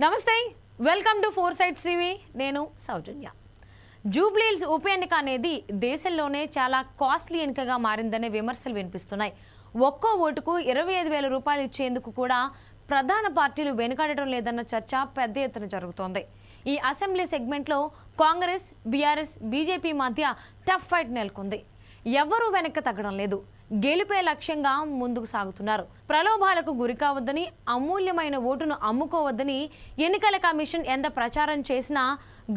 నమస్తే, welcome to four sides TV. నేను సౌజన్య. Jubilee hills ఉప ఎన్నిక అనేది దేశంలోనే చాలా కాస్ట్లీ ఎన్నికగా మారిందనే విమర్శలు వినిపిస్తున్నాయి. ఒక్కో ఓటుకు 25,000 రూపాయలు ఇచ్చేందుకు కూడా ప్రధాన పార్టీలు వెనుకాడటం లేదన్న చర్చ పెద్ద ఎత్తున జరుగుతోంది. ఈ అసెంబ్లీ సెగ్మెంట్లో కాంగ్రెస్, బీఆర్ఎస్, బీజేపీ మధ్య టఫ్ ఫైట్ నెలకొంది. ఎవరూ వెనక్కి తగ్గడం లేదు. గెలిపే లక్ష్యంగా ముందుకు సాగుతున్నారు. ప్రలోభాలకు గురి కావద్దని, అమూల్యమైన ఓటును అమ్ముకోవద్దని ఎన్నికల కమిషన్ ఎంత ప్రచారం చేసినా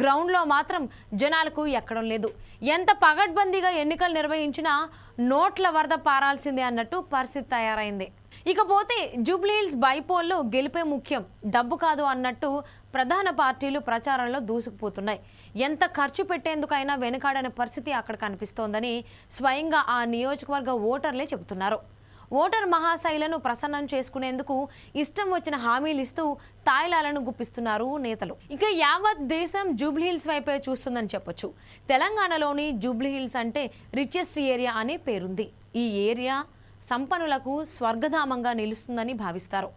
గ్రౌండ్లో మాత్రం జనాలకు ఎక్కడం లేదు. ఎంత పగడ్బందీగా ఎన్నికలు నిర్వహించినా నోట్ల వరద పారాల్సిందే అన్నట్టు పరిస్థితి తయారైంది. ఇకపోతే జూబ్లీ హిల్స్ బైపోల్లో గెలిపే ముఖ్యం, డబ్బు కాదు అన్నట్టు ప్రధాన పార్టీలు ప్రచారంలో దూసుకుపోతున్నాయి. ఎంత ఖర్చు పెట్టేందుకైనా వెనుకాడని పరిస్థితి అక్కడ కనిపిస్తోందని స్వయంగా ఆ నియోజకవర్గ ఓటర్లే చెబుతున్నారు. ఓటర్ మహాశైలను ప్రసన్నం చేసుకునేందుకు ఇష్టం వచ్చిన హామీలు ఇస్తూ తాయిలాలను గుప్పిస్తున్నారు నేతలు. ఇక యావత్ దేశం జూబ్లీ హిల్స్ వైపే చూస్తుందని చెప్పొచ్చు. తెలంగాణలోని జూబ్లీ హిల్స్ అంటే రిచెస్ట్ ఏరియా అనే పేరుంది. ఈ ఏరియా సంపన్నులకు స్వర్గధామంగా నిలుస్తుందని భావిస్తారు.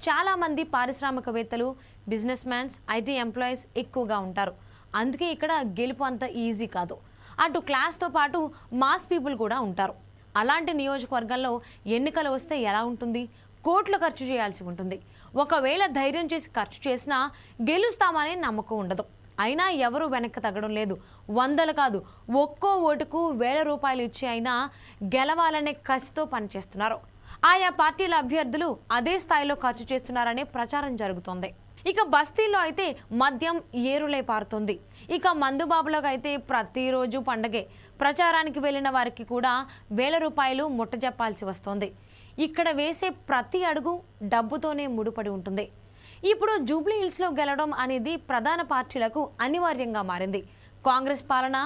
చాలామంది పారిశ్రామికవేత్తలు, బిజినెస్ మ్యాన్స్, ఐటీ ఎంప్లాయీస్ ఎక్కువగా ఉంటారు. అందుకే ఇక్కడ గెలుపు అంత ఈజీ కాదు. అటు క్లాస్తో పాటు మాస్ పీపుల్ కూడా ఉంటారు. అలాంటి నియోజకవర్గంలో ఎన్నికలు వస్తే ఎలా ఉంటుంది? కోట్లు ఖర్చు చేయాల్సి ఉంటుంది. ఒకవేళ ధైర్యం చేసి ఖర్చు చేసినా గెలుస్తామనే నమ్మకం ఉండదు. అయినా ఎవరూ వెనక్కి తగ్గడం లేదు. వందలు కాదు, ఒక్కో ఓటుకు 1,000 రూపాయలు ఇచ్చి అయినా గెలవాలనే కసితో పనిచేస్తున్నారు. ఆయా పార్టీల అభ్యర్థులు అదే స్థాయిలో ఖర్చు చేస్తున్నారనే ప్రచారం జరుగుతోంది. ఇక బస్తీల్లో అయితే మద్యం ఏరులై పారుతోంది. ఇక మందుబాబులకు అయితే ప్రతిరోజు పండగే. ప్రచారానికి వెళ్ళిన వారికి కూడా 1,000 రూపాయలు ముట్టజెప్పాల్సి వస్తోంది. ఇక్కడ వేసే ప్రతి అడుగు డబ్బుతోనే ముడిపడి ఉంటుంది. ఇప్పుడు జూబ్లీ హిల్స్లో గెలవడం అనేది ప్రధాన పార్టీలకు అనివార్యంగా మారింది. కాంగ్రెస్ పాలన,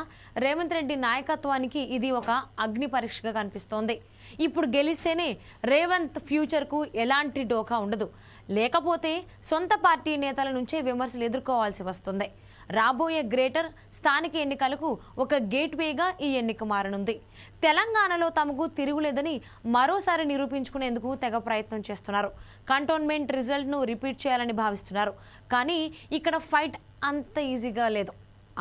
రేవంత్ రెడ్డి నాయకత్వానికి ఇది ఒక అగ్ని పరీక్షగా కనిపిస్తోంది. ఇప్పుడు గెలిస్తేనే రేవంత్ ఫ్యూచర్కు ఎలాంటి డోకా ఉండదు. లేకపోతే సొంత పార్టీ నేతల నుంచే విమర్శలు ఎదుర్కోవాల్సి వస్తుంది. రాబోయే గ్రేటర్ స్థానిక ఎన్నికలకు ఒక గేట్వేగా ఈ ఎన్నిక మారనుంది. తెలంగాణలో తమకు తిరుగులేదని మరోసారి నిరూపించుకునేందుకు తెగ ప్రయత్నం చేస్తున్నారు. కంటోన్మెంట్ రిజల్ట్ను రిపీట్ చేయాలని భావిస్తున్నారు. కానీ ఇక్కడ ఫైట్ అంత ఈజీగా లేదు.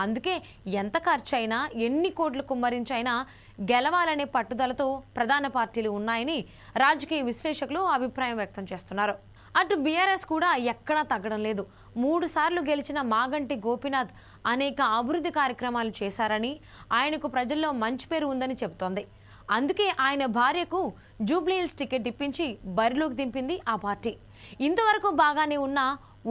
అందుకే ఎంత ఖర్చు అయినా, ఎన్ని కోట్లు కుమ్మరించైనా గెలవాలనే పట్టుదలతో ప్రధాన పార్టీలు ఉన్నాయని రాజకీయ విశ్లేషకులు అభిప్రాయం వ్యక్తం చేస్తున్నారు. అటు బీఆర్ఎస్ కూడా ఎక్కడా తగ్గడం లేదు. 3 సార్లు గెలిచిన మాగంటి గోపీనాథ్ అనేక అభివృద్ధి కార్యక్రమాలు చేశారని, ఆయనకు ప్రజల్లో మంచి పేరు ఉందని చెబుతోంది. అందుకే ఆయన భార్యకు జూబ్లీ హిల్స్ టికెట్ ఇప్పించి బరిలోకి దింపింది ఆ పార్టీ. ఇంతవరకు బాగానే ఉన్న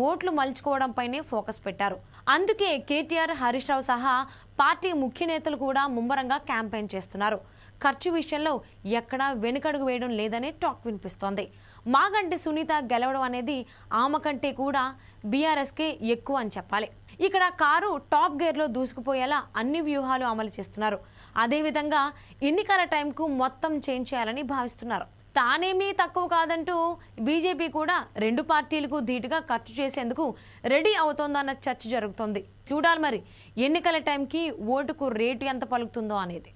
ఓట్లు మలుచుకోవడంపైనే ఫోకస్ పెట్టారు. అందుకే కేటీఆర్, హరీష్ రావు సహా పార్టీ ముఖ్య నేతలు కూడా ముమ్మరంగా క్యాంపెయిన్ చేస్తున్నారు. ఖర్చు విషయంలో ఎక్కడా వెనుకడుగు వేయడం లేదనే టాక్ వినిపిస్తోంది. మాగంటి సునీత గెలవడం అనేది ఆమె కంటే కూడా బీఆర్ఎస్కే ఎక్కువ అని చెప్పాలి. ఇక్కడ కారు టాప్ గేర్లో దూసుకుపోయేలా అన్ని వ్యూహాలు అమలు చేస్తున్నారు. అదేవిధంగా ఎన్నికల టైంకు మొత్తం చేంజ్ చేయాలని భావిస్తున్నారు. తానేమీ తక్కువ కాదంటూ బీజేపీ కూడా 2 పార్టీలకు ధీటుగా ఖర్చు చేసేందుకు రెడీ అవుతోందన్న చర్చ జరుగుతోంది. చూడాలి మరి ఎన్నికల టైంకి ఓటుకు రేటు ఎంత పలుకుతుందో అనేది.